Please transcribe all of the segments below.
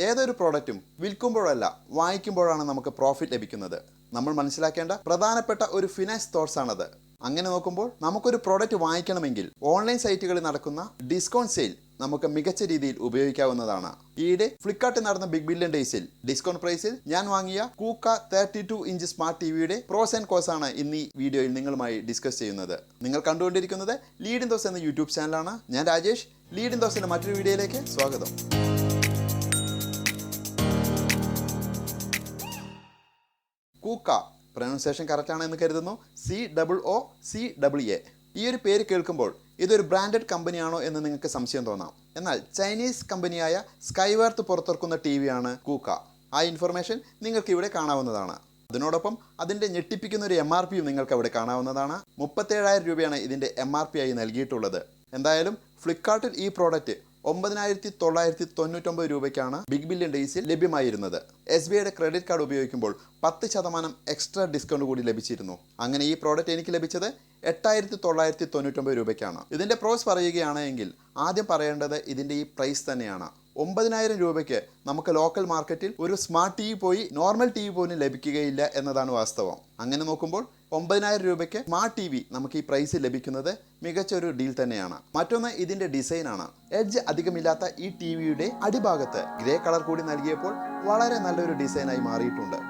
ഏതൊരു പ്രോഡക്റ്റും വിൽക്കുമ്പോഴല്ല വാങ്ങിക്കുമ്പോഴാണ് നമുക്ക് പ്രോഫിറ്റ് ലഭിക്കുന്നത്. നമ്മൾ മനസ്സിലാക്കേണ്ട പ്രധാനപ്പെട്ട ഒരു ഫിനാൻസ് തോട്ട്സ് ആണത്. അങ്ങനെ നോക്കുമ്പോൾ നമുക്കൊരു പ്രോഡക്റ്റ് വാങ്ങിക്കണമെങ്കിൽ ഓൺലൈൻ സൈറ്റുകളിൽ നടക്കുന്ന ഡിസ്കൗണ്ട് സെയിൽ നമുക്ക് മികച്ച രീതിയിൽ ഉപയോഗിക്കാവുന്നതാണ്. ഈയിടെ ഫ്ലിപ്കാർട്ടിൽ നടന്ന ബിഗ് ബില്യൺ ഡേയ്സിൽ ഡിസ്കൗണ്ട് പ്രൈസിൽ ഞാൻ വാങ്ങിയ കൂക്ക 32 ഇഞ്ച് സ്മാർട്ട് ടിവിയുടെ പ്രോസ് ആൻഡ് കോസ് ആണ് ഇന്ന് ഈ വീഡിയോയിൽ നിങ്ങളുമായി ഡിസ്കസ് ചെയ്യുന്നത്. നിങ്ങൾ കണ്ടുകൊണ്ടിരിക്കുന്നത് ലീഡ് ഇൻ ദോസ് എന്ന യൂട്യൂബ് ചാനലാണ്. ഞാൻ രാജേഷ്. ലീഡ് ഇൻ ദോസിന്റെ മറ്റൊരു വീഡിയോയിലേക്ക് സ്വാഗതം. കൂക്ക പ്രൊനൗൺസിയേഷൻ കറക്റ്റ് ആണെന്ന് കരുതുന്നു. COOCAA. ഈ ഒരു പേര് കേൾക്കുമ്പോൾ ഇതൊരു ബ്രാൻഡഡ് കമ്പനിയാണോ എന്ന് നിങ്ങൾക്ക് സംശയം തോന്നാം. എന്നാൽ ചൈനീസ് കമ്പനിയായ സ്കൈവർത്ത് പുറത്തിറക്കുന്ന ടിവിയാണ് കൂക്ക. ആ ഇൻഫർമേഷൻ നിങ്ങൾക്ക് ഇവിടെ കാണാവുന്നതാണ്. അതിനോടൊപ്പം അതിൻ്റെ ഞെട്ടിപ്പിക്കുന്ന ഒരു MRP നിങ്ങൾക്ക് അവിടെ കാണാവുന്നതാണ്. 37,000 രൂപയാണ് ഇതിൻ്റെ MRP ആയി നൽകിയിട്ടുള്ളത്. എന്തായാലും ഫ്ലിപ്കാർട്ടിൽ ഈ പ്രോഡക്റ്റ് 9,999 രൂപയ്ക്കാണ് ബിഗ് ബില്യൺ ഡേയ്സിൽ ലഭ്യമായിരുന്നത്. SBIയുടെ ക്രെഡിറ്റ് കാർഡ് ഉപയോഗിക്കുമ്പോൾ 10% എക്സ്ട്രാ ഡിസ്കൗണ്ട് കൂടി ലഭിച്ചിരുന്നു. അങ്ങനെ ഈ പ്രോഡക്റ്റ് എനിക്ക് ലഭിച്ചത് 8,999 രൂപയ്ക്കാണ്. ഇതിൻ്റെ പ്രോസ് പറയുകയാണെങ്കിൽ ആദ്യം പറയേണ്ടത് ഇതിൻ്റെ ഈ പ്രൈസ് തന്നെയാണ്. 9,000 രൂപയ്ക്ക് നമുക്ക് ലോക്കൽ മാർക്കറ്റിൽ ഒരു സ്മാർട്ട് ടി വി പോയി നോർമൽ ടി വി പോലും ലഭിക്കുകയില്ല എന്നതാണ് വാസ്തവം. അങ്ങനെ നോക്കുമ്പോൾ 9,000 രൂപയ്ക്ക് സ്മാർട്ട് ടി വി നമുക്ക് ഈ പ്രൈസിൽ ലഭിക്കുന്നത് മികച്ചൊരു ഡീൽ തന്നെയാണ്. മറ്റൊന്ന് ഇതിൻ്റെ ഡിസൈനാണ്. എഡ്ജ് അധികമില്ലാത്ത ഈ ടി വിയുടെ അടിഭാഗത്ത് ഗ്രേ കളർ കൂടി നൽകിയപ്പോൾ വളരെ നല്ലൊരു ഡിസൈനായി മാറിയിട്ടുണ്ട്.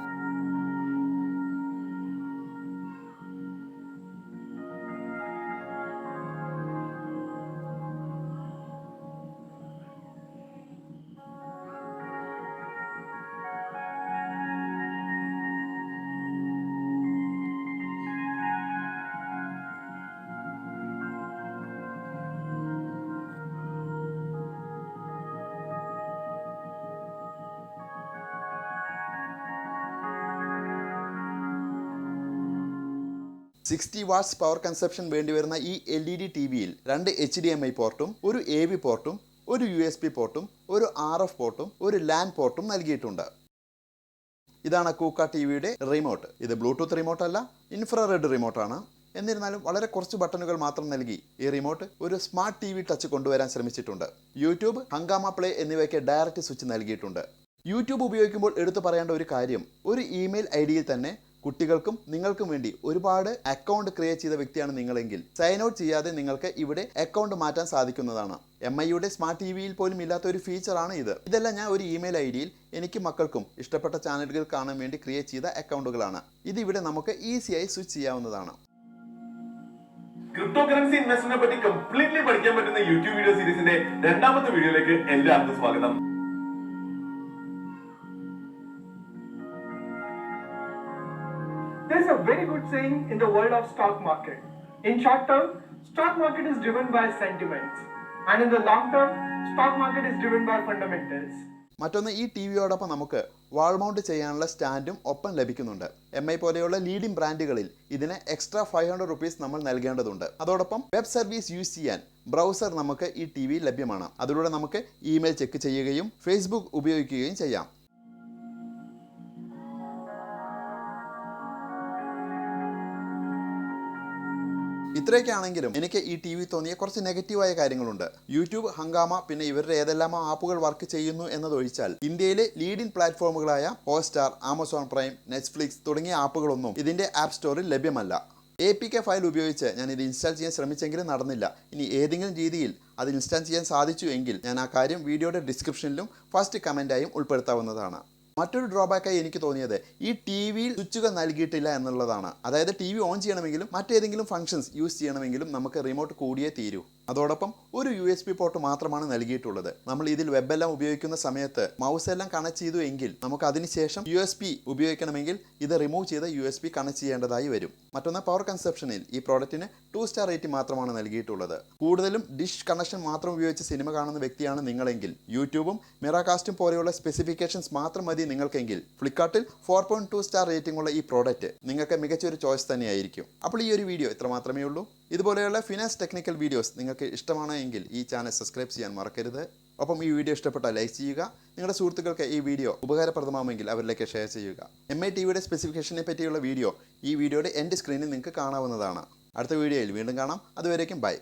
$60 വാട്ട്സ് പവർ കൺസപ്ഷൻ വേണ്ടിവരുന്ന ഈ LED ടി വിയിൽ 2 HDMI പോർട്ടും ഒരു AV പോർട്ടും ഒരു USB പോർട്ടും ഒരു RF പോർട്ടും ഒരു LAN പോർട്ടും നൽകിയിട്ടുണ്ട്. ഇതാണ് കൂക്ക ടിവിയുടെ റിമോട്ട്. ഇത് ബ്ലൂടൂത്ത് റിമോട്ട് അല്ല, ഇൻഫ്രാറെഡ് റിമോട്ടാണ്. എന്നിരുന്നാലും വളരെ കുറച്ച് ബട്ടണുകൾ മാത്രം നൽകി ഈ റിമോട്ട് ഒരു സ്മാർട്ട് TV ടച്ച് കൊണ്ടുവരാൻ ശ്രമിച്ചിട്ടുണ്ട്. യൂട്യൂബ്, ഹംഗാമ പ്ലേ എന്നിവയ്ക്ക് ഡയറക്റ്റ് സ്വിച്ച് നൽകിയിട്ടുണ്ട്. യൂട്യൂബ് ഉപയോഗിക്കുമ്പോൾ എടുത്തു പറയേണ്ട ഒരു കാര്യം, ഒരു ഇമെയിൽ ID യിൽ തന്നെ കുട്ടികൾക്കും നിങ്ങൾക്കും വേണ്ടി ഒരുപാട് അക്കൗണ്ട് ക്രിയേറ്റ് ചെയ്ത വ്യക്തിയാണ് നിങ്ങളെങ്കിൽ സൈൻ ഔട്ട് ചെയ്യാതെ നിങ്ങൾക്ക് ഇവിടെ അക്കൗണ്ട് മാറ്റാൻ സാധിക്കുന്നതാണ്. MIയുടെ സ്മാർട്ട് ടിവിയിൽ പോലും ഇല്ലാത്ത ഒരു ഫീച്ചറാണ് ഇത്. ഇതെല്ലാം ഞാൻ ഒരു ഇമെയിൽ ID യിൽ എനിക്കും മക്കൾക്കും ഇഷ്ടപ്പെട്ട ചാനലുകൾ കാണാൻ വേണ്ടി ക്രിയേറ്റ് ചെയ്ത അക്കൗണ്ടുകളാണ്. ഇത് ഇവിടെ നമുക്ക് ഈസിയായി സ്വിച്ച് ചെയ്യാവുന്നതാണ്. ക്രിപ്റ്റോ കറൻസി ഇൻവെസ്റ്റ്മെന്റിനെ പറ്റി കംപ്ലീറ്റ്ലി പഠിക്കാൻ പറ്റുന്ന യൂട്യൂബ് വീഡിയോ സീരീസിന്റെ രണ്ടാമത്തെ വീഡിയോയിലേക്ക് എല്ലാവർക്കും സ്വാഗതം. There's a very good saying in the world of stock market. In short term, stock market is driven by sentiments, and in the long term, stock market is driven by fundamentals. മറ്റൊന്ന്, ഈ ടിവിയോടൊപ്പം നമുക്ക് wall mount ചെയ്യാനുള്ള സ്റ്റാൻഡും ഒപ്പം ലഭിക്കുന്നുണ്ട്. MI പോലെയുള്ള leading ബ്രാൻഡുകളിൽ ഇതിന് extra 500 rupees നമ്മൾ നൽകേണ്ടതുണ്ട്. അതോടൊപ്പം വെബ് സർവീസ് യൂസ് ചെയ്യാൻ ബ്രൗസർ നമുക്ക് ഈ ടിവിയിൽ ലഭ്യമാണ്. അതിലൂടെ നമുക്ക് ഇമെയിൽ ചെക്ക് ചെയ്യുകയും ഫേസ്ബുക്ക് ഉപയോഗിക്കുകയും ചെയ്യാം. ഇത്രയൊക്കെയാണെങ്കിലും എനിക്ക് ഈ ടി വി തോന്നിയ കുറച്ച് നെഗറ്റീവായ കാര്യങ്ങളുണ്ട്. യൂട്യൂബ്, ഹംഗാമ, പിന്നെ ഇവരുടെ ഏതെല്ലാമോ ആപ്പുകൾ വർക്ക് ചെയ്യുന്നു എന്നതൊഴിച്ചാൽ ഇന്ത്യയിലെ ലീഡിംഗ് പ്ലാറ്റ്ഫോമുകളായ ഹോട്ട്സ്റ്റാർ, ആമസോൺ പ്രൈം, നെറ്റ്ഫ്ലിക്സ് തുടങ്ങിയ ആപ്പുകളൊന്നും ഇതിൻ്റെ ആപ്പ് സ്റ്റോറിൽ ലഭ്യമല്ല. APK ഫയൽ ഉപയോഗിച്ച് ഞാൻ ഇത് ഇൻസ്റ്റാൾ ചെയ്യാൻ ശ്രമിച്ചെങ്കിലും നടന്നില്ല. ഇനി ഏതെങ്കിലും രീതിയിൽ അത് ഇൻസ്റ്റാൾ ചെയ്യാൻ സാധിച്ചു എങ്കിൽ ഞാൻ ആ കാര്യം വീഡിയോയുടെ ഡിസ്ക്രിപ്ഷനിലും ഫസ്റ്റ് കമൻറ്റായും ഉൾപ്പെടുത്താവുന്നതാണ്. മറ്റൊരു ഡ്രോബാക്കായി എനിക്ക് തോന്നിയത് ഈ ടി വിയിൽ സ്വിച്ചുകൾ നൽകിയിട്ടില്ല എന്നുള്ളതാണ്. അതായത് ടി വി ഓൺ ചെയ്യണമെങ്കിലും മറ്റേതെങ്കിലും ഫംഗ്ഷൻസ് യൂസ് ചെയ്യണമെങ്കിലും നമുക്ക് റിമോട്ട് കൂടിയേ തീരൂ. അതോടൊപ്പം ഒരു USB പോർട്ട് മാത്രമാണ് നൽകിയിട്ടുള്ളത്. നമ്മൾ ഇതിൽ വെബെല്ലാം ഉപയോഗിക്കുന്ന സമയത്ത് മൗസ് എല്ലാം കണക്ട് ചെയ്തു എങ്കിൽ നമുക്ക് അതിനുശേഷം USB ഉപയോഗിക്കണമെങ്കിൽ ഇത് റിമൂവ് ചെയ്ത് USB കണക്ട് ചെയ്യേണ്ടതായി വരും. മറ്റൊന്ന്, പവർ കൺസപ്ഷനിൽ ഈ പ്രോഡക്റ്റിന് 2 സ്റ്റാർ റേറ്റിംഗ് മാത്രമാണ് നൽകിയിട്ടുള്ളത്. കൂടുതലും ഡിഷ് കണക്ഷൻ മാത്രം ഉപയോഗിച്ച് സിനിമ കാണുന്ന വ്യക്തിയാണ് നിങ്ങളെങ്കിൽ യൂട്യൂബും മിറാകാസ്റ്റും പോലെയുള്ള സ്പെസിഫിക്കേഷൻസ് മാത്രം മതി നിങ്ങൾക്കെങ്കിൽ ഫ്ലിപ്കാർട്ടിൽ 4.2 സ്റ്റാർ റേറ്റിംഗ് ഉള്ള ഈ പ്രോഡക്റ്റ് നിങ്ങൾക്ക് മികച്ചൊരു ചോയ്സ് തന്നെയായിരിക്കും. അപ്പോൾ ഈ ഒരു വീഡിയോ ഇത്ര മാത്രമേ ഉള്ളൂ. ഇതുപോലെയുള്ള ഫിനാൻസ് ടെക്നിക്കൽ വീഡിയോസ് നിങ്ങൾക്ക് ഇഷ്ടമാണ് എങ്കിൽ ഈ ചാനൽ സബ്സ്ക്രൈബ് ചെയ്യാൻ മറക്കരുത്. ഒപ്പം ഈ വീഡിയോ ഇഷ്ടപ്പെട്ടാൽ ലൈക്ക് ചെയ്യുക. നിങ്ങളുടെ സുഹൃത്തുക്കൾക്ക് ഈ വീഡിയോ ഉപകാരപ്രദമാണെങ്കിൽ അവരിലേക്ക് ഷെയർ ചെയ്യുക. MI ടിവിയുടെ സ്പെസിഫിക്കേഷനെ പറ്റിയുള്ള വീഡിയോ ഈ വീഡിയോയുടെ എൻഡ് സ്ക്രീനിൽ നിങ്ങൾക്ക് കാണാവുന്നതാണ്. അടുത്ത വീഡിയോയിൽ വീണ്ടും കാണാം. അതുവരേക്കും ബൈ.